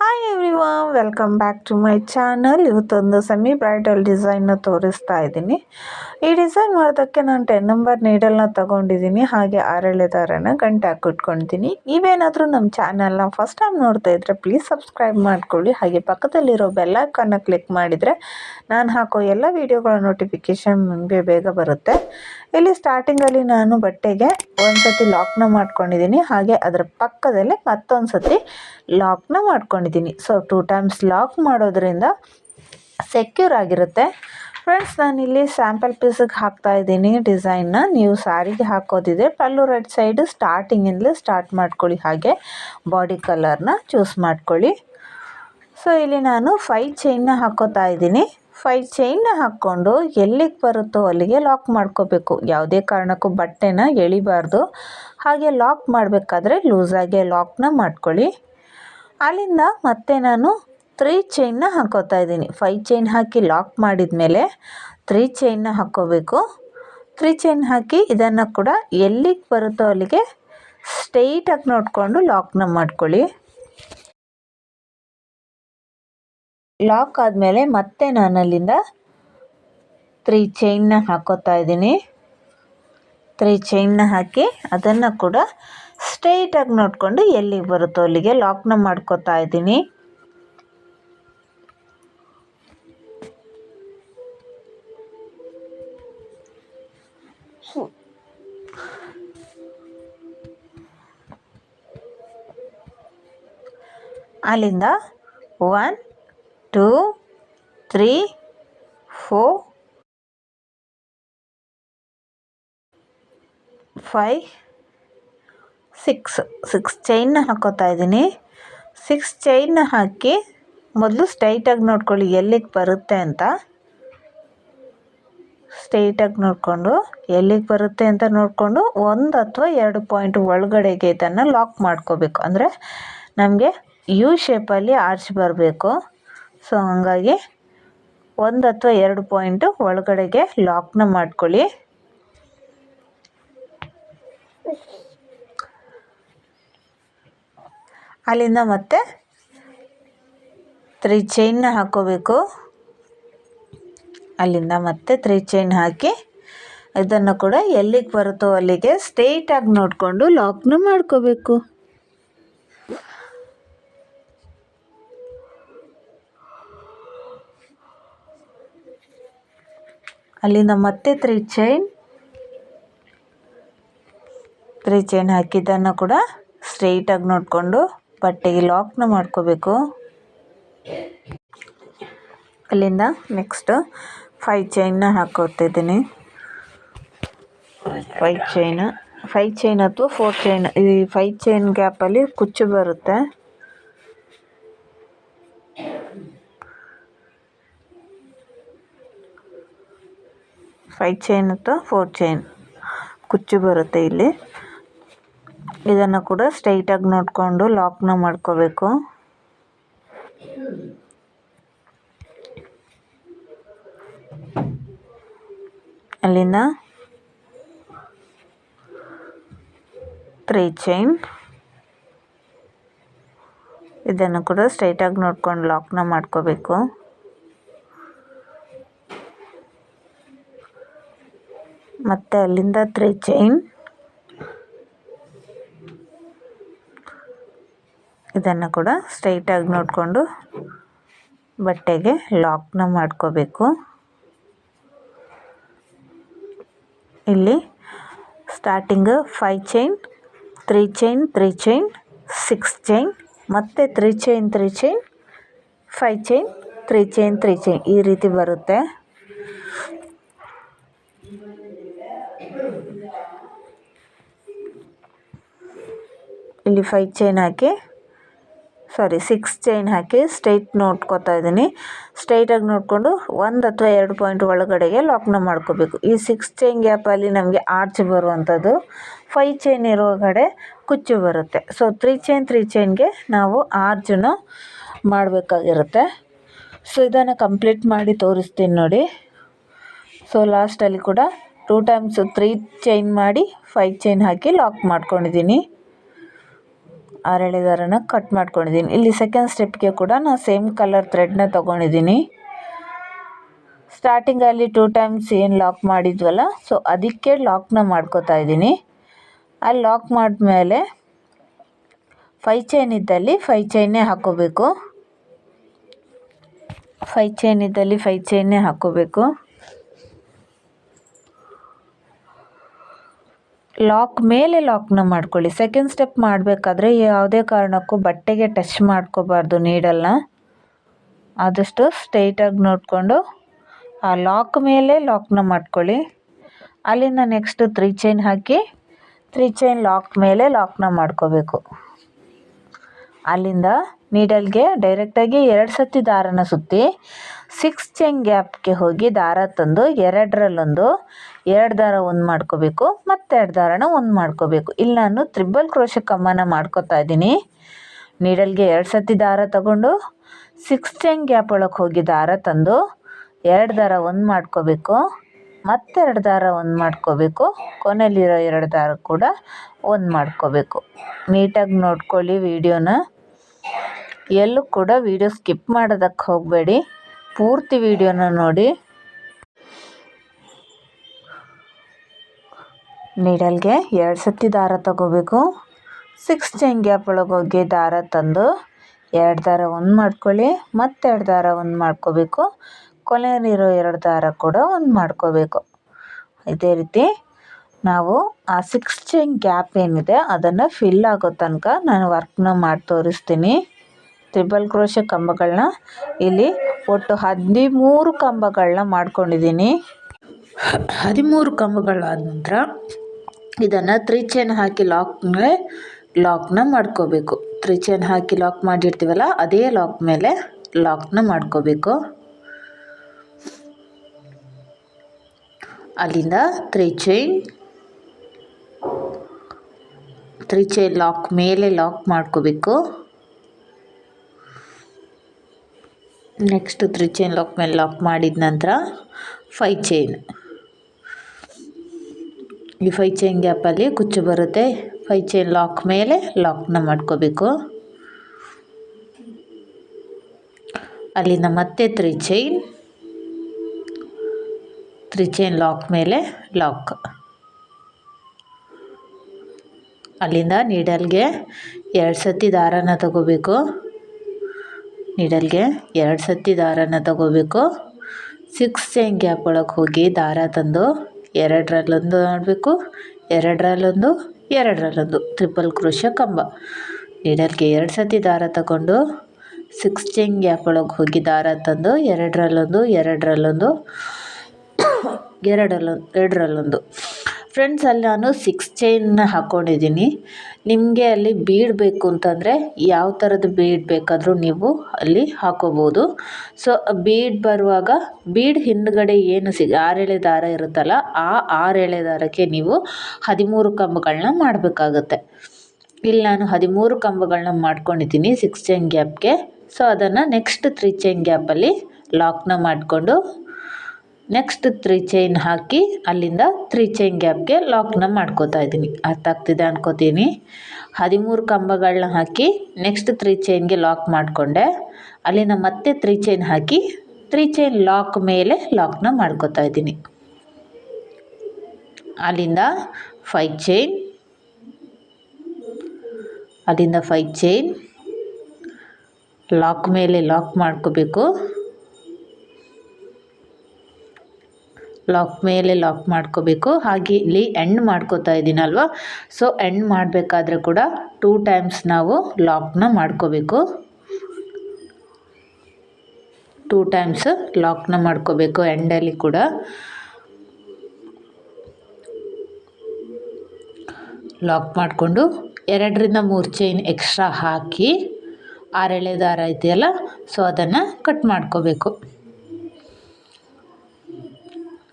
Hi everyone, welcome back to my channel. ಇವತ್ತೊಂದು semi bridal ಡಿಸೈನ್ನ ತೋರಿಸ್ತಾ ಇದ್ದೀನಿ. ಈ ಡಿಸೈನ್ ಮಾಡೋದಕ್ಕೆ ನಾನು 10 ನಂಬರ್ ನೀಡಲ್ನ ತೊಗೊಂಡಿದ್ದೀನಿ. ಹಾಗೆ 6 ದಾರನ ಗಂಟೆ ಹಾಕಿಟ್ಕೊಂಡಿದ್ದೀನಿ. ನೀವೇನಾದರೂ ನಮ್ಮ ಚಾನಲ್ನ ಫಸ್ಟ್ ಟೈಮ್ ನೋಡ್ತಾ ಇದ್ದರೆ ಪ್ಲೀಸ್ ಸಬ್ಸ್ಕ್ರೈಬ್ ಮಾಡ್ಕೊಳ್ಳಿ. ಹಾಗೆ ಪಕ್ಕದಲ್ಲಿರೋ ಬೆಲ್ ಐಕಾನ್ನ ಕ್ಲಿಕ್ ಮಾಡಿದರೆ ನಾನು ಹಾಕೋ ಎಲ್ಲ ವೀಡಿಯೋಗಳ ನೋಟಿಫಿಕೇಷನ್ ನಿಮಗೆ ಬೇಗ ಬರುತ್ತೆ. ಇಲ್ಲಿ ಸ್ಟಾರ್ಟಿಂಗಲ್ಲಿ ನಾನು ಬಟ್ಟೆಗೆ ಒಂದು ಸತಿ ಲಾಕ್ನ ಮಾಡ್ಕೊಂಡಿದ್ದೀನಿ. ಹಾಗೆ ಅದರ ಪಕ್ಕದಲ್ಲೇ ಮತ್ತೊಂದು ಸತಿ ಲಾಕ್ನ ಮಾಡ್ಕೊಂಡಿದ್ದೀನಿ. ಸೊ 2 ಟೈಮ್ಸ್ ಲಾಕ್ ಮಾಡೋದ್ರಿಂದ ಸೆಕ್ಯೂರ್ ಆಗಿರುತ್ತೆ. ಫ್ರೆಂಡ್ಸ್, ನಾನಿಲ್ಲಿ ಸ್ಯಾಂಪಲ್ ಪೀಸಿಗೆ ಹಾಕ್ತಾ ಇದ್ದೀನಿ ಡಿಸೈನ್ನ. ನೀವು ಸ್ಯಾರಿಗೆ ಹಾಕೋದಿದೆ ಪಲ್ಲು ರೈಟ್ ಸೈಡ್ ಸ್ಟಾರ್ಟಿಂಗಿಂದಲೇ ಸ್ಟಾರ್ಟ್ ಮಾಡ್ಕೊಳ್ಳಿ. ಹಾಗೆ ಬಾಡಿ ಕಲರ್ನ ಚೂಸ್ ಮಾಡ್ಕೊಳ್ಳಿ. ಸೊ ಇಲ್ಲಿ ನಾನು 5 ಚೈನ್ನ ಹಾಕೋತಾ ಇದ್ದೀನಿ. 5 ಚೈನ್ನ ಹಾಕ್ಕೊಂಡು ಎಲ್ಲಿಗೆ ಬರುತ್ತೋ ಅಲ್ಲಿಗೆ ಲಾಕ್ ಮಾಡ್ಕೋಬೇಕು. ಯಾವುದೇ ಕಾರಣಕ್ಕೂ ಬಟ್ಟೆನ ಎಳಿಬಾರ್ದು. ಹಾಗೆ ಲಾಕ್ ಮಾಡಬೇಕಾದ್ರೆ ಲೂಸಾಗೆ ಲಾಕ್ನ ಮಾಡ್ಕೊಳ್ಳಿ. ಅಲ್ಲಿಂದ ಮತ್ತೆ ನಾನು 3 ಚೈನ್ನ ಹಾಕೋತಾ ಇದ್ದೀನಿ. 5 ಚೈನ್ ಹಾಕಿ ಲಾಕ್ ಮಾಡಿದ ಮೇಲೆ 3 ಚೈನ್ನ ಹಾಕ್ಕೋಬೇಕು. 3 ಚೈನ್ ಹಾಕಿ ಇದನ್ನು ಕೂಡ ಎಲ್ಲಿಗೆ ಬರುತ್ತೋ ಅಲ್ಲಿಗೆ ಸ್ಟ್ರೈಟಾಗಿ ನೋಡಿಕೊಂಡು ಲಾಕ್ನ ಮಾಡ್ಕೊಳ್ಳಿ. ಲಾಕ್ ಆದಮೇಲೆ ಮತ್ತೆ ನಾನು ಅಲ್ಲಿಂದ 3 ಚೈನ್ನ ಹಾಕೋತಾ ಇದ್ದೀನಿ. 3 ಚೈನ್ನ ಹಾಕಿ ಅದನ್ನು ಕೂಡ ಸ್ಟ್ರೈಟಾಗಿ ನೋಡಿಕೊಂಡು ಎಲ್ಲಿಗೆ ಬರುತ್ತೋ ಅಲ್ಲಿಗೆ ಲಾಕ್ನ ಮಾಡ್ಕೋತಾ ಇದ್ದೀನಿ. ಅಲ್ಲಿಂದ 1 2 3 4 5 6 ಚೈನ್ನ ಹಾಕೋತಾ ಇದ್ದೀನಿ. 6 ಚೈನ್ನ ಹಾಕಿ ಮೊದಲು ಸ್ಟ್ರೈಟಾಗಿ ನೋಡ್ಕೊಳ್ಳಿ ಎಲ್ಲಿಗೆ ಬರುತ್ತೆ ಅಂತ. ಸ್ಟ್ರೈಟಾಗಿ ನೋಡಿಕೊಂಡು ಎಲ್ಲಿಗೆ ಬರುತ್ತೆ ಅಂತ ನೋಡಿಕೊಂಡು 1 ಅಥವಾ 2 ಪಾಯಿಂಟ್ ಒಳಗಡೆಗೆ ಇದನ್ನು ಲಾಕ್ ಮಾಡ್ಕೋಬೇಕು. ಅಂದರೆ ನಮಗೆ ಯು ಶೇಪಲ್ಲಿ ಆರ್ಚ್ ಬರಬೇಕು. ಸೊ ಹಾಗಾಗಿ 1 ಅಥವಾ 2 ಪಾಯಿಂಟು ಒಳಗಡೆಗೆ ಲಾಕ್ನ ಮಾಡ್ಕೊಳ್ಳಿ. ಅಲ್ಲಿಂದ ಮತ್ತೆ 3 ಚೈನ್ನ ಹಾಕೋಬೇಕು. ಅಲ್ಲಿಂದ ಮತ್ತೆ 3 ಚೈನ್ ಹಾಕಿ ಇದನ್ನು ಕೂಡ ಎಲ್ಲಿಗೆ ಬರುತ್ತೋ ಅಲ್ಲಿಗೆ ಸ್ಟ್ರೈಟಾಗಿ ನೋಡಿಕೊಂಡು ಲಾಕ್ನ ಮಾಡ್ಕೋಬೇಕು. ಅಲ್ಲಿಂದ ಮತ್ತೆ 3 ಚೈನ್ ಹಾಕಿದ್ದನ್ನು ಕೂಡ ಸ್ಟ್ರೈಟಾಗಿ ನೋಡಿಕೊಂಡು ಬಟ್ಟೆಗೆ ಲಾಕ್ನ ಮಾಡ್ಕೋಬೇಕು. ಅಲ್ಲಿಂದ ನೆಕ್ಸ್ಟ್ 5 ಚೈನ್ನ ಹಾಕೋತಿದ್ದೀನಿ. 5 ಚೈನ್ ಅಥವಾ 4 ಚೈನ್, ಈ 5 ಚೈನ್ ಗ್ಯಾಪಲ್ಲಿ ಕುಚ್ಚು ಬರುತ್ತೆ. ಚೈನ್ ಅಥವಾ 4 ಚೈನ್ ಕುಚ್ಚು ಬರುತ್ತೆ ಇಲ್ಲಿ. ಇದನ್ನು ಕೂಡ ಸ್ಟ್ರೈಟಾಗಿ ನೋಡಿಕೊಂಡು ಲಾಕ್ನ ಮಾಡ್ಕೋಬೇಕು. ಅಲ್ಲಿಂದ 3 ಚೈನ್, ಇದನ್ನು ಕೂಡ ಸ್ಟ್ರೈಟಾಗಿ ನೋಡ್ಕೊಂಡು ಲಾಕ್ನ ಮಾಡ್ಕೋಬೇಕು. ಮತ್ತು ಅಲ್ಲಿಂದ 3 ಚೈನ್, ಇದನ್ನು ಕೂಡ ಸ್ಟ್ರೈಟಾಗಿ ನೋಡಿಕೊಂಡು ಬಟ್ಟೆಗೆ ಲಾಕ್ನ ಮಾಡ್ಕೋಬೇಕು. ಇಲ್ಲಿ starting 5 chain 3 chain 3 chain 6 chain ಮತ್ತು 3 ಚೈನ್ 5 ಚೈನ್ 3 ಚೈನ್ 3 ಚೈನ್ ಈ ರೀತಿ ಬರುತ್ತೆ. ಇಲ್ಲಿ 5 ಚೈನ್ ಹಾಕಿ 6 ಚೈನ್ ಹಾಕಿ ಸ್ಟ್ರೈಟ್ ನೋಡ್ಕೋತಾ ಇದ್ದೀನಿ. ಸ್ಟ್ರೈಟಾಗಿ ನೋಡಿಕೊಂಡು 1 ಅಥವಾ 2 ಪಾಯಿಂಟ್ ಒಳಗಡೆಗೆ ಲಾಕ್ನ ಮಾಡ್ಕೋಬೇಕು. ಈ 6 ಚೈನ್ ಗ್ಯಾಪಲ್ಲಿ ನಮಗೆ ಆರ್ಚ್ ಬರುವಂಥದ್ದು. 5 ಚೈನ್ ಇರೋ ಕಡೆ ಕುಚ್ಚು ಬರುತ್ತೆ. ಸೊ 3 ಚೈನ್ಗೆ ನಾವು ಆರ್ಚನ್ನು ಮಾಡಬೇಕಾಗಿರುತ್ತೆ. ಸೊ ಇದನ್ನು ಕಂಪ್ಲೀಟ್ ಮಾಡಿ ತೋರಿಸ್ತೀನಿ ನೋಡಿ. ಸೊ ಲಾಸ್ಟಲ್ಲಿ ಕೂಡ 2 ಟೈಮ್ಸ್ 3 ಚೈನ್ ಮಾಡಿ 5 ಚೈನ್ ಹಾಕಿ ಲಾಕ್ ಮಾಡ್ಕೊಂಡಿದ್ದೀನಿ. ಆರೆಳೆ ದಾರನ ಕಟ್ ಮಾಡ್ಕೊಂಡಿದ್ದೀನಿ. ಇಲ್ಲಿ ಸೆಕೆಂಡ್ ಸ್ಟೆಪ್ಗೆ ಕೂಡ ನಾನು ಸೇಮ್ ಕಲರ್ ಥ್ರೆಡ್ನ ತೊಗೊಂಡಿದ್ದೀನಿ. ಸ್ಟಾರ್ಟಿಂಗಲ್ಲಿ 2 ಟೈಮ್ಸ್ ಏನು ಲಾಕ್ ಮಾಡಿದ್ವಲ್ಲ, ಸೊ ಅದಕ್ಕೆ ಲಾಕ್ನ ಮಾಡ್ಕೋತಾ ಇದ್ದೀನಿ. ಅಲ್ಲಿ ಲಾಕ್ ಮಾಡಿದ್ಮೇಲೆ 5 ಚೈನ್ ಇದ್ದಲ್ಲಿ 5 ಚೈನ್ನೇ ಹಾಕ್ಕೋಬೇಕು. 5 ಚೈನ್ ಇದ್ದಲ್ಲಿ 5 ಚೈನ್ನೇ ಹಾಕ್ಕೋಬೇಕು. ಲಾಕ್ ಮೇಲೆ ಲಾಕ್ನ ಮಾಡ್ಕೊಳ್ಳಿ. ಸೆಕೆಂಡ್ ಸ್ಟೆಪ್ ಮಾಡಬೇಕಾದ್ರೆ ಯಾವುದೇ ಕಾರಣಕ್ಕೂ ಬಟ್ಟೆಗೆ ಟಚ್ ಮಾಡ್ಕೋಬಾರ್ದು ನೀಡಲ್ನ. ಆದಷ್ಟು ಸ್ಟ್ರೈಟಾಗಿ ನೋಡಿಕೊಂಡು ಆ ಲಾಕ್ ಮೇಲೆ ಲಾಕ್ನ ಮಾಡ್ಕೊಳ್ಳಿ. ಅಲ್ಲಿಂದ ನೆಕ್ಸ್ಟ್ 3 ಚೈನ್ ಹಾಕಿ 3 ಚೈನ್ ಲಾಕ್ ಮೇಲೆ ಲಾಕ್ನ ಮಾಡ್ಕೋಬೇಕು. ಅಲ್ಲಿಂದ ನೀಡಲ್ಗೆ ಡೈರೆಕ್ಟಾಗಿ 2 ಸತಿ ದಾರನ ಸುತ್ತಿ 6 ಚೈನ್ ಗ್ಯಾಪ್ಗೆ ಹೋಗಿ ದಾರ ತಂದು 2ರಲ್ಲೊಂದು 2 ದಾರ ಒಂದು ಮಾಡ್ಕೋಬೇಕು, ಮತ್ತು 2 ದಾರನ ಒಂದು ಮಾಡ್ಕೋಬೇಕು. ಇಲ್ಲಿ ನಾನು ತ್ರಿಬಲ್ ಕ್ರೋಶೆ ಕಮ್ಮನ ಮಾಡ್ಕೋತಾ ಇದ್ದೀನಿ. ನೀಡಲ್ಗೆ 2 ಸತಿ ದಾರ ತಗೊಂಡು 6 ಚೈನ್ ಗ್ಯಾಪ್ ಒಳಗೆ ಹೋಗಿ ದಾರ ತಂದು 2 ದಾರ ಒಂದು ಮಾಡ್ಕೋಬೇಕು, ಮತ್ತು 2 ದಾರ ಒಂದು ಮಾಡ್ಕೋಬೇಕು. ಕೊನೆಯಲ್ಲಿರೋ 2 ದಾರ ಕೂಡ ಒಂದು ಮಾಡ್ಕೋಬೇಕು. ನೀಟಾಗಿ ನೋಡ್ಕೊಳ್ಳಿ ವಿಡಿಯೋನ. ಎಲ್ಲೂ ಕೂಡ ವಿಡಿಯೋ ಸ್ಕಿಪ್ ಮಾಡೋದಕ್ಕೆ ಹೋಗಬೇಡಿ, ಪೂರ್ತಿ ವಿಡಿಯೋನ ನೋಡಿ. ನೀಡಲ್ಗೆ 2 ಸತಿ ದಾರ ತಗೋಬೇಕು. 6 ಚೈನ್ ಗ್ಯಾಪ್ ಒಳಗೆ ಹೋಗಿ ದಾರ ತಂದು 2 ದಾರ ಒಂದು ಮಾಡ್ಕೊಳ್ಳಿ, ಮತ್ತು 2 ದಾರ ಒಂದು ಮಾಡ್ಕೋಬೇಕು. ಕೊನೆಯಲ್ಲಿರೋ 2 ದಾರ ಕೂಡ ಒಂದು ಮಾಡ್ಕೋಬೇಕು. ಇದೇ ರೀತಿ ನಾವು ಆ 6 ಚೈನ್ ಗ್ಯಾಪ್ ಏನಿದೆ ಅದನ್ನು ಫಿಲ್ ಆಗೋ ತನಕ ನಾನು ವರ್ಕ್ನ ಮಾಡಿ ತೋರಿಸ್ತೀನಿ. ತ್ರಿಬಲ್ ಕ್ರೋಶೆ ಕಂಬಗಳನ್ನ ಇಲ್ಲಿ ಒಟ್ಟು 13 ಕಂಬಗಳನ್ನ ಮಾಡ್ಕೊಂಡಿದ್ದೀನಿ. 13 ಕಂಬಗಳಾದ ನಂತರ ಇದನ್ನು 3 ಚೈನ್ ಹಾಕಿ ಲಾಕ್ನ ಮಾಡ್ಕೋಬೇಕು. 3 ಚೈನ್ ಹಾಕಿ ಲಾಕ್ ಮಾಡಿರ್ತೀವಲ್ಲ ಅದೇ ಲಾಕ್ ಮೇಲೆ ಲಾಕ್ನ ಮಾಡ್ಕೋಬೇಕು. ಅಲ್ಲಿಂದ 3 ಚೈನ್ ಲಾಕ್ ಮೇಲೆ ಲಾಕ್ ಮಾಡ್ಕೋಬೇಕು. ನೆಕ್ಸ್ಟ್ 3 ಚೈನ್ ಲಾಕ್ ಮೇಲೆ ಲಾಕ್ ಮಾಡಿದ ನಂತರ 5 ಚೈನ್, ಈ 5 ಚೈನ್ ಗ್ಯಾಪಲ್ಲಿ ಕುಚ್ಚು ಬರುತ್ತೆ. 5 ಚೈನ್ ಲಾಕ್ ಮೇಲೆ ಲಾಕ್ನ ಮಾಡ್ಕೋಬೇಕು. ಅಲ್ಲಿಂದ ಮತ್ತೆ 3 ಚೈನ್ ಲಾಕ್ ಮೇಲೆ ಲಾಕ್. ಅಲ್ಲಿಂದ ನೀಡಲ್ಗೆ 2 ಸತಿ ದಾರನ ತಗೋಬೇಕು. ನೀಡಲ್ಗೆ 2 ಸತಿ ದಾರನ ತಗೋಬೇಕು. 6 ಚೈನ್ ಗ್ಯಾಪ್ ಒಳಗೆ ಹೋಗಿ ದಾರ ತಂದು 2ರಲ್ಲೊಂದು ಮಾಡಬೇಕು, 2ರಲ್ಲೊಂದು ಟ್ರಿಪಲ್ ಕ್ರೋಶೆ ಕಂಬ. ನೀಡಲ್ಗೆ 2 ಸತಿ ದಾರ ತಗೊಂಡು 6 ಚೈನ್ ಗ್ಯಾಪ್ ಒಳಗೆ ಹೋಗಿ ದಾರ ತಂದು 2ರಲ್ಲೊಂದು ಫ್ರೆಂಡ್ಸ್, ಅಲ್ಲಿ ನಾನು 6 ಚೈನ್ನ ಹಾಕ್ಕೊಂಡಿದ್ದೀನಿ. ನಿಮಗೆ ಅಲ್ಲಿ ಬೀಡ್ ಬೇಕು ಅಂತಂದರೆ ಯಾವ ಥರದ ಬೀಡ್ ಬೇಕಾದರೂ ನೀವು ಅಲ್ಲಿ ಹಾಕೋಬೋದು. ಸೊ ಬೀಡ್ ಬರುವಾಗ ಬೀಡ್ ಹಿಂದ್ಗಡೆ ಏನು 6 ಎಳೆ ದಾರ ಇರುತ್ತಲ್ಲ ಆ 6 ಎಳೆ ದಾರಕ್ಕೆ ನೀವು 13 ಕಂಬಗಳನ್ನ ಮಾಡಬೇಕಾಗತ್ತೆ. ಇಲ್ಲಿ ನಾನು 13 ಕಂಬಗಳನ್ನ ಮಾಡ್ಕೊಂಡಿದ್ದೀನಿ 6 ಚೈನ್ ಗ್ಯಾಪ್ಗೆ. ಸೊ ಅದನ್ನು ನೆಕ್ಸ್ಟ್ 3 ಚೈನ್ ಗ್ಯಾಪಲ್ಲಿ ಲಾಕ್ನ ಮಾಡಿಕೊಂಡು ನೆಕ್ಸ್ಟ್ 3 ಚೈನ್ ಹಾಕಿ ಅಲ್ಲಿಂದ 3 ಚೈನ್ ಗ್ಯಾಪ್ಗೆ ಲಾಕ್ನ ಮಾಡ್ಕೋತಾ ಇದ್ದೀನಿ. ಅರ್ಥ ಆಗ್ತಿದೆ ಅನ್ಕೋತೀನಿ. 13 ಕಂಬಗಳನ್ನ ಹಾಕಿ ನೆಕ್ಸ್ಟ್ 3 ಚೈನ್ಗೆ ಲಾಕ್ ಮಾಡಿಕೊಂಡೆ. ಅಲ್ಲಿಂದ ಮತ್ತೆ 3 ಚೈನ್ ಹಾಕಿ 3 ಚೈನ್ ಲಾಕ್ ಮೇಲೆ ಲಾಕ್ನ ಮಾಡ್ಕೋತಾ ಇದ್ದೀನಿ. ಅಲ್ಲಿಂದ 5 ಚೈನ್ ಲಾಕ್ ಮೇಲೆ ಲಾಕ್ ಮಾಡ್ಕೋಬೇಕು. ಲಾಕ್ ಮೇಲೆ ಲಾಕ್ ಮಾಡ್ಕೋಬೇಕು. ಹಾಗೆ ಇಲ್ಲಿ ಎಂಡ್ ಮಾಡ್ಕೋತಾ ಇದ್ದೀನಲ್ವ, ಸೊ ಎಂಡ್ ಮಾಡಬೇಕಾದ್ರೆ ಕೂಡ 2 ಟೈಮ್ಸ್ ನಾವು ಲಾಕ್ನ ಮಾಡ್ಕೋಬೇಕು. 2 ಟೈಮ್ಸ್ ಲಾಕ್ನ ಮಾಡ್ಕೋಬೇಕು. ಎಂಡಲ್ಲಿ ಕೂಡ ಲಾಕ್ ಮಾಡಿಕೊಂಡು 2ರಿಂದ 3 ಚೈನ್ ಎಕ್ಸ್ಟ್ರಾ ಹಾಕಿ 6 ಎಳೆ ದಾರ ಇದೆಯಲ್ಲ, ಸೊ ಅದನ್ನು ಕಟ್ ಮಾಡ್ಕೋಬೇಕು.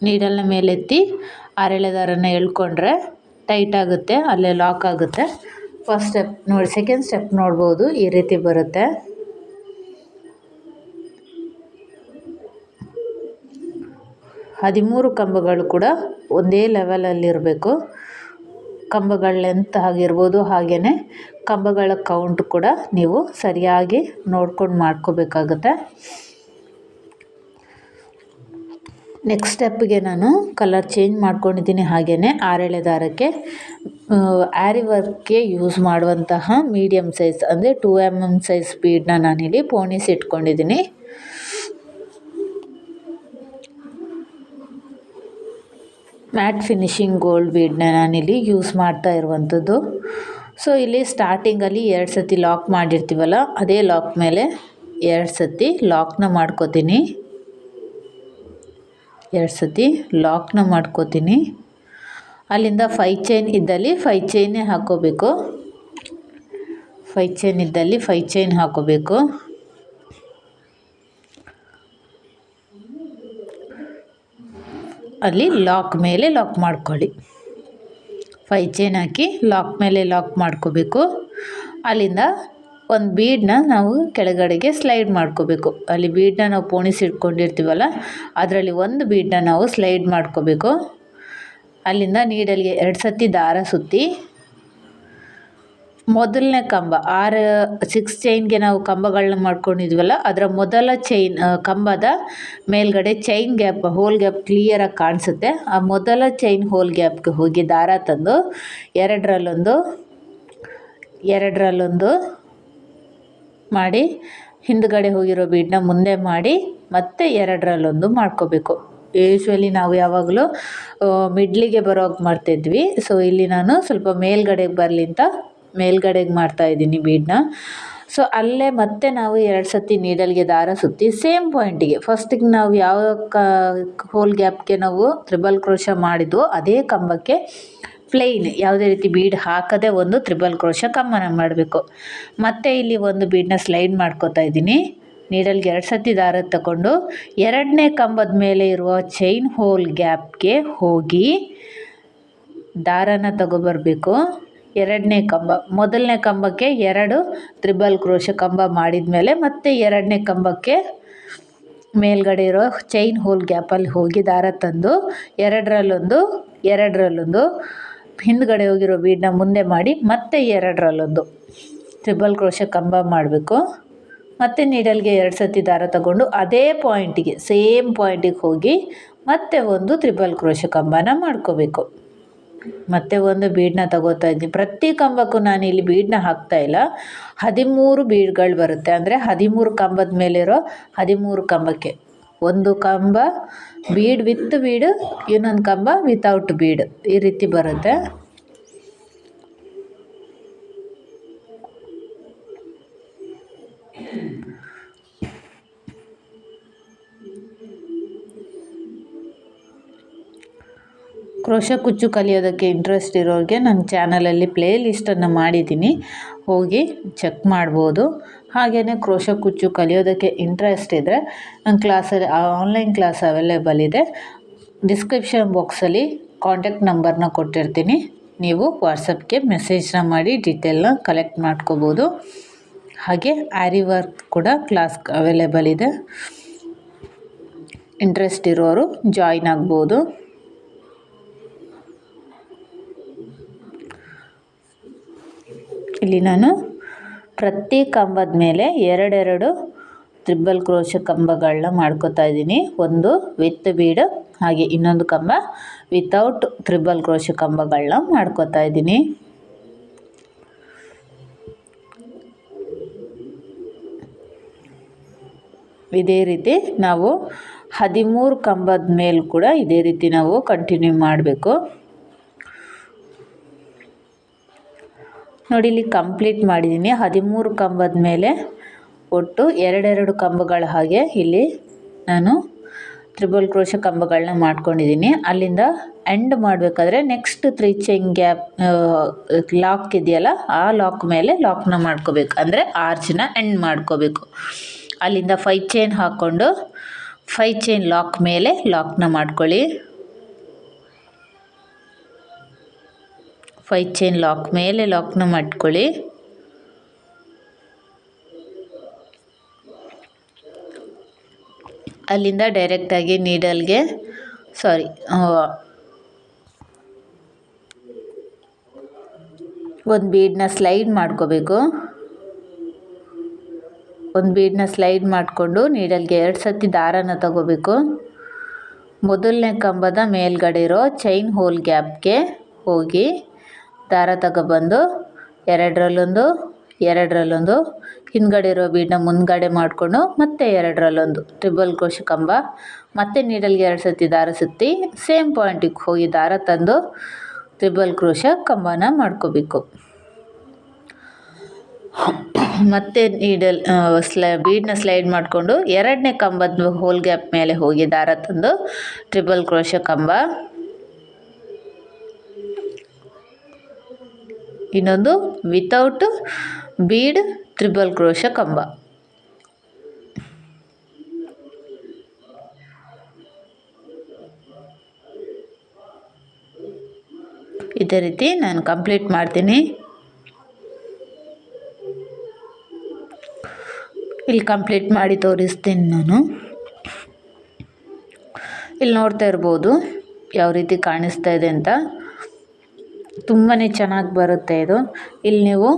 ನೀಡಲ್ನ ಮೇಲೆತ್ತಿ 6 ಎಳೆ ದಾರನ ಎಳ್ಕೊಂಡ್ರೆ ಟೈಟ್ ಆಗುತ್ತೆ, ಅಲ್ಲೇ ಲಾಕ್ ಆಗುತ್ತೆ. ಫಸ್ಟ್ ಸ್ಟೆಪ್ ನೋಡಿ, ಸೆಕೆಂಡ್ ಸ್ಟೆಪ್ ನೋಡ್ಬೋದು, ಈ ರೀತಿ ಬರುತ್ತೆ. ಹದಿಮೂರು ಕಂಬಗಳು ಕೂಡ ಒಂದೇ ಲೆವೆಲಲ್ಲಿರಬೇಕು. ಕಂಬಗಳ ಲೆಂತ್ ಆಗಿರ್ಬೋದು, ಹಾಗೆಯೇ ಕಂಬಗಳ ಕೌಂಟ್ ಕೂಡ ನೀವು ಸರಿಯಾಗಿ ನೋಡ್ಕೊಂಡು ಮಾಡ್ಕೋಬೇಕಾಗುತ್ತೆ. ನೆಕ್ಸ್ಟ್ ಸ್ಟೆಪ್ಗೆ ನಾನು ಕಲರ್ ಚೇಂಜ್ ಮಾಡ್ಕೊಂಡಿದ್ದೀನಿ. ಹಾಗೆಯೇ ಆರೆಳೆ ದಾರಕ್ಕೆ ಆ್ಯರಿ ವರ್ಕ್ಗೆ ಯೂಸ್ ಮಾಡುವಂತಹ ಮೀಡಿಯಮ್ ಸೈಜ್ ಅಂದರೆ 2 mm ಸೈಜ್ ಬೀಡನ್ನ ನಾನಿಲ್ಲಿ ಪೋಣಿಸಿ ಇಟ್ಕೊಂಡಿದ್ದೀನಿ. ಮ್ಯಾಟ್ ಫಿನಿಶಿಂಗ್ ಗೋಲ್ಡ್ ಬೀಡನ್ನ ನಾನಿಲ್ಲಿ ಯೂಸ್ ಮಾಡ್ತಾ ಇರುವಂಥದ್ದು. ಸೊ ಇಲ್ಲಿ ಸ್ಟಾರ್ಟಿಂಗಲ್ಲಿ 2 ಸತಿ ಲಾಕ್ ಮಾಡಿರ್ತೀವಲ್ಲ, ಅದೇ ಲಾಕ್ ಮೇಲೆ 2 ಸತಿ ಲಾಕ್ನ ಮಾಡ್ಕೋತೀನಿ. 2 ಸತಿ ಲಾಕ್ನ ಮಾಡ್ಕೋತೀನಿ. ಅಲ್ಲಿಂದ 5 ಚೈನ್ ಇದ್ದಲ್ಲಿ 5 ಚೈನೇ ಹಾಕ್ಕೋಬೇಕು. 5 ಚೈನ್ ಇದ್ದಲ್ಲಿ 5 ಚೈನ್ ಹಾಕ್ಕೋಬೇಕು. ಅಲ್ಲಿ ಲಾಕ್ ಮೇಲೆ ಲಾಕ್ ಮಾಡ್ಕೊಳ್ಳಿ. 5 ಚೈನ್ ಹಾಕಿ ಲಾಕ್ ಮೇಲೆ ಲಾಕ್ ಮಾಡ್ಕೋಬೇಕು. ಅಲ್ಲಿಂದ ಒಂದು ಬೀಡನ್ನ ನಾವು ಕೆಳಗಡೆಗೆ ಸ್ಲೈಡ್ ಮಾಡ್ಕೋಬೇಕು. ಅಲ್ಲಿ ಬೀಡನ್ನ ನಾವು ಪೋಣಿಸಿ ಇಟ್ಕೊಂಡಿರ್ತೀವಲ್ಲ, ಅದರಲ್ಲಿ ಒಂದು ಬೀಡನ್ನ ನಾವು ಸ್ಲೈಡ್ ಮಾಡ್ಕೋಬೇಕು. ಅಲ್ಲಿಂದ ನೀಡಲ್ಗೆ 2 ಸತಿ ದಾರ ಸುತ್ತಿ ಮೊದಲನೇ ಕಂಬ 6 ಚೈನ್ಗೆ ನಾವು ಕಂಬಗಳನ್ನ ಮಾಡ್ಕೊಂಡಿದ್ವಲ್ಲ, ಅದರ ಮೊದಲ ಚೈನ್ ಕಂಬದ ಮೇಲ್ಗಡೆ ಚೈನ್ ಗ್ಯಾಪ್ ಹೋಲ್ ಗ್ಯಾಪ್ ಕ್ಲಿಯರಾಗಿ ಕಾಣಿಸುತ್ತೆ. ಆ ಮೊದಲ ಚೈನ್ ಹೋಲ್ ಗ್ಯಾಪ್ಗೆ ಹೋಗಿ ದಾರ ತಂದು ಎರಡರಲ್ಲೊಂದು ಮಾಡಿ ಹಿಂದ್ಗಡೆ ಹೋಗಿರೋ ಬೀಡನ್ನ ಮುಂದೆ ಮಾಡಿ ಮತ್ತೆ ಎರಡರಲ್ಲೊಂದು ಮಾಡ್ಕೋಬೇಕು. ಯೂಶ್ವಲಿ ನಾವು ಯಾವಾಗಲೂ ಮಿಡ್ಲಿಗೆ ಬರೋಕ್ಕೆ ಮಾಡ್ತಾಯಿದ್ವಿ. ಸೊ ಇಲ್ಲಿ ನಾನು ಸ್ವಲ್ಪ ಮೇಲ್ಗಡೆಗೆ ಬರಲಿ ಅಂತ ಮೇಲ್ಗಡೆಗೆ ಮಾಡ್ತಾಯಿದ್ದೀನಿ ಬೀಡನ್ನ. ಸೊ ಅಲ್ಲೇ ಮತ್ತೆ ನಾವು 2 ಸತಿ ನೀಡಲ್ಗೆ ದಾರ ಸುತ್ತಿ ಸೇಮ್ ಪಾಯಿಂಟಿಗೆ ಫಸ್ಟಿಗೆ ನಾವು ಯಾವ ಹೋಲ್ ಗ್ಯಾಪ್ಗೆ ನಾವು ತ್ರಿಬಲ್ ಕ್ರೋಶ ಮಾಡಿದ್ವೋ ಅದೇ ಕಂಬಕ್ಕೆ ಪ್ಲೇನ್ ಯಾವುದೇ ರೀತಿ ಬೀಡ್ ಹಾಕದೆ ಒಂದು ತ್ರಿಬಲ್ ಕ್ರೋಶ ಕಂಬನ ಮಾಡಬೇಕು. ಮತ್ತು ಇಲ್ಲಿ ಒಂದು ಬೀಡನ್ನ ಸ್ಲೈಡ್ ಮಾಡ್ಕೋತಾ ಇದ್ದೀನಿ. ನೀಡಲ್ಗೆ 2 ಸತಿ ದಾರ ತಗೊಂಡು 2ನೇ ಕಂಬದ ಮೇಲೆ ಇರುವ ಚೈನ್ ಹೋಲ್ ಗ್ಯಾಪ್ಗೆ ಹೋಗಿ ದಾರನ ತಗೊಬರಬೇಕು. 2ನೇ ಕಂಬ ಮೊದಲನೇ ಕಂಬಕ್ಕೆ 2 ತ್ರಿಬಲ್ ಕ್ರೋಶ ಕಂಬ ಮಾಡಿದ ಮೇಲೆ ಮತ್ತೆ 2ನೇ ಕಂಬಕ್ಕೆ ಮೇಲ್ಗಡೆ ಇರೋ ಚೈನ್ ಹೋಲ್ ಗ್ಯಾಪಲ್ಲಿ ಹೋಗಿ ದಾರ ತಂದು ಎರಡರಲ್ಲೊಂದು ಹಿಂದ್ಗಡೆ ಹೋಗಿರೋ ಬೀಡನ್ನ ಮುಂದೆ ಮಾಡಿ ಮತ್ತೆ ಎರಡರಲ್ಲೊಂದು ತ್ರಿಬಲ್ ಕ್ರೋಶ ಕಂಬ ಮಾಡಬೇಕು. ಮತ್ತು ನೀಡಲ್ಗೆ 2 ಸತಿ ದಾರ ತಗೊಂಡು ಅದೇ ಪಾಯಿಂಟಿಗೆ ಸೇಮ್ ಪಾಯಿಂಟಿಗೆ ಹೋಗಿ ಮತ್ತೆ ಒಂದು ತ್ರಿಬಲ್ ಕ್ರೋಶ ಕಂಬನ ಮಾಡ್ಕೋಬೇಕು. ಮತ್ತೆ ಒಂದು ಬೀಡನ್ನ ತಗೋತಾ ಇದ್ದೀನಿ. ಪ್ರತಿ ಕಂಬಕ್ಕೂ ನಾನು ಇಲ್ಲಿ ಬೀಡನ್ನ ಹಾಕ್ತಾಯಿಲ್ಲ. 13 ಬೀಡ್ಗಳು ಬರುತ್ತೆ. ಅಂದರೆ 13 ಕಂಬದ ಮೇಲಿರೋ 13 ಕಂಬಕ್ಕೆ ಒಂದು ಕಂಬ ಬೀಡ್ ವಿತ್ ಬೀಡು, ಇನ್ನೊಂದು ಕಂಬ ವಿತೌಟ್ ಬೀಡ್, ಈ ರೀತಿ ಬರುತ್ತೆ. ಕ್ರೋಶ ಕುಚ್ಚು ಕಲಿಯೋದಕ್ಕೆ ಇಂಟ್ರೆಸ್ಟ್ ಇರೋರಿಗೆ ನನ್ನ ಚಾನಲಲ್ಲಿ ಪ್ಲೇ ಲಿಸ್ಟನ್ನು ಮಾಡಿದ್ದೀನಿ, ಹೋಗಿ ಚೆಕ್ ಮಾಡ್ಬೋದು. ಹಾಗೆಯೇ ಕ್ರೋಶ ಕುಚ್ಚು ಕಲಿಯೋದಕ್ಕೆ ಇಂಟ್ರೆಸ್ಟ್ ಇದ್ದರೆ ನನ್ನ ಕ್ಲಾಸಲ್ಲಿ ಆನ್ಲೈನ್ ಕ್ಲಾಸ್ ಅವೈಲೇಬಲ್ ಇದೆ. ಡಿಸ್ಕ್ರಿಪ್ಷನ್ ಬಾಕ್ಸಲ್ಲಿ ಕಾಂಟ್ಯಾಕ್ಟ್ ನಂಬರ್ನ ಕೊಟ್ಟಿರ್ತೀನಿ. ನೀವು ವಾಟ್ಸಪ್ಗೆ ಮೆಸೇಜ್ನ ಮಾಡಿ ಡೀಟೇಲ್ನ ಕಲೆಕ್ಟ್ ಮಾಡ್ಕೋಬೋದು. ಹಾಗೆ ಆ್ಯರಿ ವರ್ಕ್ ಕೂಡ ಕ್ಲಾಸ್ ಅವೈಲೇಬಲ್ ಇದೆ. ಇಂಟ್ರೆಸ್ಟ್ ಇರೋರು ಜಾಯಿನ್ ಆಗ್ಬೋದು. ಇಲ್ಲಿ ನಾನು ಪ್ರತಿ ಕಂಬದ ಮೇಲೆ 2 ತ್ರಿಬಲ್ ಕ್ರೋಶ ಕಂಬಗಳನ್ನ ಮಾಡ್ಕೋತಾ ಇದ್ದೀನಿ. ಒಂದು ವಿತ್ ಬೀಡ್, ಹಾಗೆ ಇನ್ನೊಂದು ಕಂಬ ವಿತೌಟ್ ತ್ರಿಬಲ್ ಕ್ರೋಶ ಕಂಬಗಳನ್ನ ಮಾಡ್ಕೋತಾ ಇದ್ದೀನಿ. ಇದೇ ರೀತಿ ನಾವು 13 ಕಂಬದ ಮೇಲೆ ಕೂಡ ಇದೇ ರೀತಿ ನಾವು ಕಂಟಿನ್ಯೂ ಮಾಡಬೇಕು. ನೋಡಿ, ಇಲ್ಲಿ ಕಂಪ್ಲೀಟ್ ಮಾಡಿದ್ದೀನಿ. 13 ಕಂಬದ ಮೇಲೆ ಒಟ್ಟು 2 ಕಂಬಗಳ ಹಾಗೆ ಇಲ್ಲಿ ನಾನು ತ್ರಿಬಲ್ ಕ್ರೋಶ ಕಂಬಗಳನ್ನ ಮಾಡ್ಕೊಂಡಿದ್ದೀನಿ. ಅಲ್ಲಿಂದ ಎಂಡ್ ಮಾಡಬೇಕಾದ್ರೆ ನೆಕ್ಸ್ಟ್ 3 ಚೈನ್ ಗ್ಯಾಪ್ ಲಾಕ್ ಇದೆಯಲ್ಲ, ಆ ಲಾಕ್ ಮೇಲೆ ಲಾಕ್ನ ಮಾಡ್ಕೋಬೇಕು. ಅಂದರೆ ಆರ್ಚ್ನ ಎಂಡ್ ಮಾಡ್ಕೋಬೇಕು. ಅಲ್ಲಿಂದ 5 ಚೈನ್ ಹಾಕ್ಕೊಂಡು 5 ಚೈನ್ ಲಾಕ್ ಮೇಲೆ ಲಾಕ್ನ ಮಾಡ್ಕೊಳ್ಳಿ. 5 ಚೈನ್ ಲಾಕ್ ಮೇಲೆ ಲಾಕ್ನ ಮಾಡ್ಕೊಳ್ಳಿ. ಅಲ್ಲಿಂದ ಡೈರೆಕ್ಟಾಗಿ ನೀಡಲ್ಗೆ ಒಂದು ಬೀಡನ್ನ ಸ್ಲೈಡ್ ಮಾಡ್ಕೋಬೇಕು. ಒಂದು ಬೀಡನ್ನ ಸ್ಲೈಡ್ ಮಾಡಿಕೊಂಡು ನೀಡಲ್ಗೆ 2 ಸತಿ ದಾರನ ತಗೋಬೇಕು. ಮೊದಲನೇ ಕಂಬದ ಮೇಲ್ಗಡೆ ಇರೋ ಚೈನ್ ಹೋಲ್ ಗ್ಯಾಪ್ಗೆ ಹೋಗಿ ದಾರ ತಗೊಬಂದು ಎರಡರಲ್ಲೊಂದು ಹಿಂದ್ಗಡೆ ಇರೋ ಬೀಡನ್ನ ಮುಂದ್ಗಡೆ ಮಾಡಿಕೊಂಡು ಮತ್ತೆ ಎರಡರಲ್ಲೊಂದು ಟ್ರಿಬಲ್ ಕ್ರೋಶೆ ಕಂಬ, ಮತ್ತೆ ನೀಡಲ್ಗೆ 2 ಸತಿ ದಾರ ಸುತ್ತಿ ಸೇಮ್ ಪಾಯಿಂಟಿಗೆ ಹೋಗಿ ದಾರ ತಂದು ಟ್ರಿಬಲ್ ಕ್ರೋಶೆ ಕಂಬನ ಮಾಡ್ಕೋಬೇಕು. ಮತ್ತೆ ಬೀಡನ್ನ ಸ್ಲೈಡ್ ಮಾಡಿಕೊಂಡು ಎರಡನೇ ಕಂಬದ ಹೋಲ್ ಗ್ಯಾಪ್ ಮೇಲೆ ಹೋಗಿ ದಾರ ತಂದು ಟ್ರಿಬಲ್ ಕ್ರೋಶೆ ಕಂಬ, ಇನ್ನೊಂದು ವಿತೌಟ್ ಬೀಡ್ ಟ್ರಿಬಲ್ ಕ್ರೋಶೆ ಕಂಬ. ಇದೇ ರೀತಿ ನಾನು ಕಂಪ್ಲೀಟ್ ಮಾಡ್ತೀನಿ. ಇಲ್ಲಿ ಕಂಪ್ಲೀಟ್ ಮಾಡಿ ತೋರಿಸ್ತೀನಿ ನಾನು. ಇಲ್ಲಿ ನೋಡ್ತಾ ಇರ್ಬೋದು ಯಾವ ರೀತಿ ಕಾಣಿಸ್ತಾ ಇದೆ ಅಂತ. ತುಂಬಾ ಚೆನ್ನಾಗಿ ಬರುತ್ತೆ ಇದು. ಇಲ್ಲಿ ನೀವು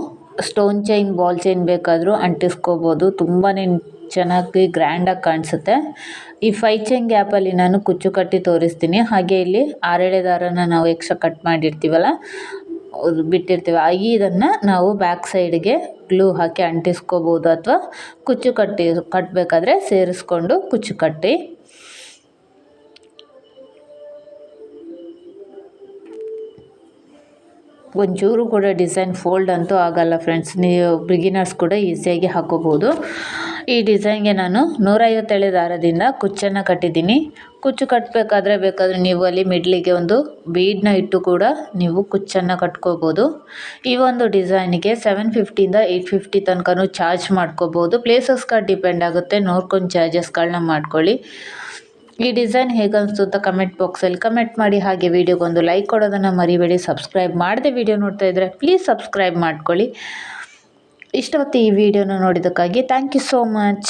ಸ್ಟೋನ್ ಚೈನ್, ಬಾಲ್ ಚೈನ್ ಬೇಕಾದರೂ ಅಂಟಿಸ್ಕೋಬೋದು. ತುಂಬಾ ಚೆನ್ನಾಗಿ ಗ್ರ್ಯಾಂಡಾಗಿ ಕಾಣಿಸುತ್ತೆ. ಈ 5 ಚೈನ್ ಗ್ಯಾಪಲ್ಲಿ ನಾನು ಕುಚ್ಚು ಕಟ್ಟಿ ತೋರಿಸ್ತೀನಿ. ಹಾಗೆ ಇಲ್ಲಿ 6 ದಾರನ ನಾವು ಎಕ್ಸ್ಟ್ರಾ ಕಟ್ ಮಾಡಿರ್ತೀವಲ್ಲ, ಬಿಟ್ಟಿರ್ತೀವಿ, ಇದನ್ನು ನಾವು ಬ್ಯಾಕ್ ಸೈಡ್ಗೆ ಗ್ಲೂ ಹಾಕಿ ಅಂಟಿಸ್ಕೋಬೋದು ಅಥವಾ ಕುಚ್ಚು ಕಟ್ಟಬೇಕಾದ್ರೆ ಸೇರಿಸ್ಕೊಂಡು ಕುಚ್ಚು ಕಟ್ಟಿ. ಒಂಚೂರು ಕೂಡ ಡಿಸೈನ್ ಫೋಲ್ಡ್ ಅಂತೂ ಆಗಲ್ಲ ಫ್ರೆಂಡ್ಸ್. ನೀವು ಬಿಗಿನರ್ಸ್ ಕೂಡ ಈಸಿಯಾಗಿ ಹಾಕೋಬೋದು. ಈ ಡಿಸೈನ್ಗೆ ನಾನು 150 ದಾರದಿಂದ ಕುಚ್ಚನ್ನು ಕಟ್ಟಿದ್ದೀನಿ. ಕುಚ್ಚು ಬೇಕಾದರೆ ನೀವು ಅಲ್ಲಿ ಮಿಡ್ಲಿಗೆ ಒಂದು ಬೀಡನ್ನ ಇಟ್ಟು ಕೂಡ ನೀವು ಕುಚ್ಚನ್ನು ಕಟ್ಕೋಬೋದು. ಈ ಒಂದು ಡಿಸೈನಿಗೆ 750ಇಂದ 850 ತನಕನೂ ಚಾರ್ಜ್ ಮಾಡ್ಕೋಬೋದು. ಪ್ಲೇಸಸ್ಗೆ ಡಿಪೆಂಡ್ ಆಗುತ್ತೆ, ನೋಡ್ಕೊಂಡು ಚಾರ್ಜಸ್ಗಳನ್ನ ಮಾಡ್ಕೊಳ್ಳಿ. ಈ ಡಿಸೈನ್ ಹೇಗನ್ನಿಸ್ತು ಅಂತ ಕಮೆಂಟ್ ಬಾಕ್ಸಲ್ಲಿ ಕಮೆಂಟ್ ಮಾಡಿ. ಹಾಗೆ ವಿಡಿಯೋಗೊಂದು ಲೈಕ್ ಕೊಡೋದನ್ನು ಮರಿಬೇಡಿ. ಸಬ್ಸ್ಕ್ರೈಬ್ ಮಾಡದೆ ವಿಡಿಯೋ ನೋಡ್ತಾ ಇದ್ದರೆ ಪ್ಲೀಸ್ ಸಬ್ಸ್ಕ್ರೈಬ್ ಮಾಡ್ಕೊಳ್ಳಿ. ಇಷ್ಟೊತ್ತು ಈ ವಿಡಿಯೋನ ನೋಡಿದ್ದಕ್ಕಾಗಿ ಥ್ಯಾಂಕ್ ಯು ಸೋ ಮಚ್.